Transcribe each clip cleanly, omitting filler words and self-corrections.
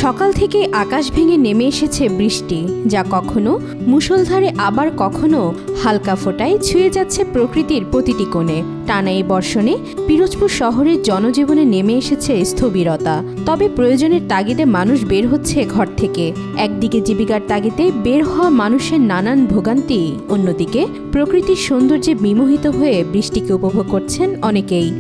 সকাল থেকে আকাশ ভেঙে নেমে এসেছে বৃষ্টি, যা কখনো মুষলধারে আবার কখনো হালকা ফোঁটায় ছুঁয়ে যাচ্ছে প্রকৃতির প্রতিটি কোণে। টানা এই বর্ষণে পিরোজপুর শহরের জনজীবনে নেমে এসেছে স্থবিরতা। তবে প্রয়োজনের তাগিদে মানুষ বের হচ্ছে ঘর থেকে। একদিকে জীবিকার তাগিদে বের হওয়া মানুষের নানান ভোগান্তি, অন্যদিকে প্রকৃতির সৌন্দর্যে বিমোহিত হয়ে বৃষ্টিকে উপভোগ করছেন অনেকেই।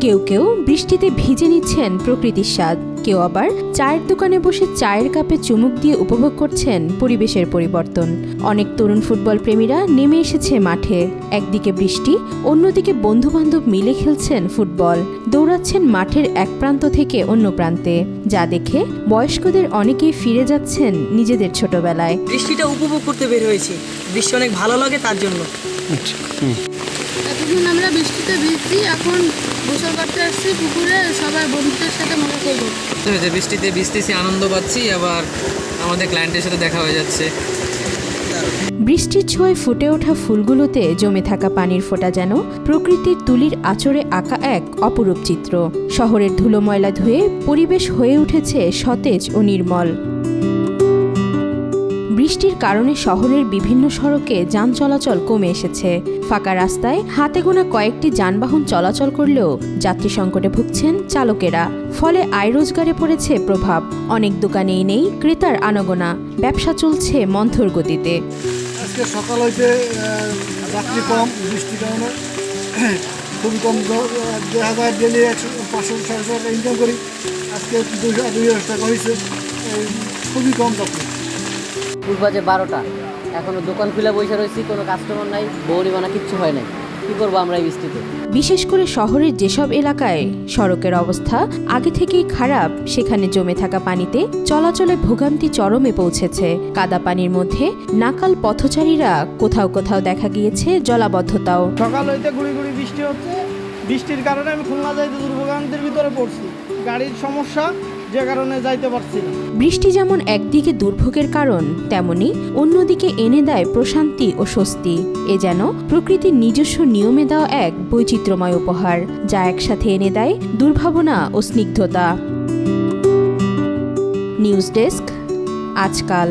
কেউ কেউ বৃষ্টিতে ভিজে নিচ্ছেন প্রকৃতির স্বাদ, কেউ আবার চায়ের দোকানে বসে চায়ের কাপে চুমুক দিয়ে উপভোগ করছেন পরিবেশের পরিবর্তন। অনেক তরুণ ফুটবল প্রেমীরা নেমে এসেছে মাঠে। একদিকে বৃষ্টি, অন্যদিকে বন্ধুবান্ধব মিলে খেলছেন ফুটবল, দৌড়াচ্ছেন মাঠের এক প্রান্ত থেকে অন্য প্রান্তে, যা দেখে বয়স্কদের অনেকেই ফিরে যাচ্ছেন নিজেদের ছোটবেলায়। বৃষ্টিটা উপভোগ করতে বের হয়েছি, বৃষ্টি অনেক ভালো লাগে তার জন্য। এতদিন আমরা বৃষ্টিতে ভিজছি, এখন গোসল করতে আসছি পুকুরে, সবাই বন্ধুদের সাথে মজা করবো। বৃষ্টিতে ভিজতেছি, আনন্দ পাচ্ছি, আবার আমাদের ক্লায়েন্টের সাথে দেখা হয়ে যাচ্ছে। বৃষ্টির ছোঁয়ায় ফুটে ওঠা ফুলগুলোতে জমে থাকা পানির ফোঁটা যেন প্রকৃতির তুলির আঁচড়ে আঁকা এক অপরূপ চিত্র। শহরের ধুলো ময়লা ধুয়ে পরিবেশ হয়ে উঠেছে সতেজ ও নির্মল। বৃষ্টির কারণে শহরের বিভিন্ন সড়কে যান চলাচল কমে এসেছে। ফাঁকা রাস্তায় হাতে গোনা কয়েকটি যানবাহন চলাচল করলেও যাত্রী সংকটে ভুগছেন চালকেরা। ফলে আয় রোজগারে পড়েছে প্রভাব। অনেক দোকানেই নেই ক্রেতার আনাগোনা, ব্যবসা চলছে মন্থর গতিতে। আজকে সকাল হইতে যাত্রী কম, বৃষ্টির কারণে খুবই কম। 2000 ডেলি 500-600 টাকা ইনকাম করি, আজকে 200 টাকা হয়েছে, খুবই কম যাত্রী। বাজে 12টা, এখনো দোকান খুলে বসে রয়েছি, কোনো কাস্টমার নাই, বৌরি বানা কিচ্ছু হয় নাই। কি করবো আমরা এই বৃষ্টিতে? বিশেষ করে শহরের যেসব এলাকায় সড়কের অবস্থা আগে থেকেই খারাপ, সেখানে জমে থাকা পানিতে চলাচলে ভোগান্তি চরমে পৌঁছেছে। কাদা পানির মধ্যে নাকাল পথচারীরা, কোথাও কোথাও দেখা গিয়েছে জলাবদ্ধতাও। সকাল হইতে গুড়ি গুড়ি বৃষ্টি হচ্ছে, বৃষ্টির কারণে আমি খুলনা যাইতে দুর্ভোগান্তির ভিতরে পড়ছি। গাড়ির সমস্যা, যে কারণে যাইতে পারছি না। বৃষ্টি যেমন একদিকে দুর্ভোগের কারণ, তেমনি অন্যদিকে এনে দেয় প্রশান্তি ও স্বস্তি। এ যেন প্রকৃতির নিজস্ব নিয়মে দেওয়া এক বৈচিত্র্যময় উপহার, যা একসাথে এনে দেয় দুর্ভাবনা ও স্নিগ্ধতা। নিউজ ডেস্ক, আজকাল।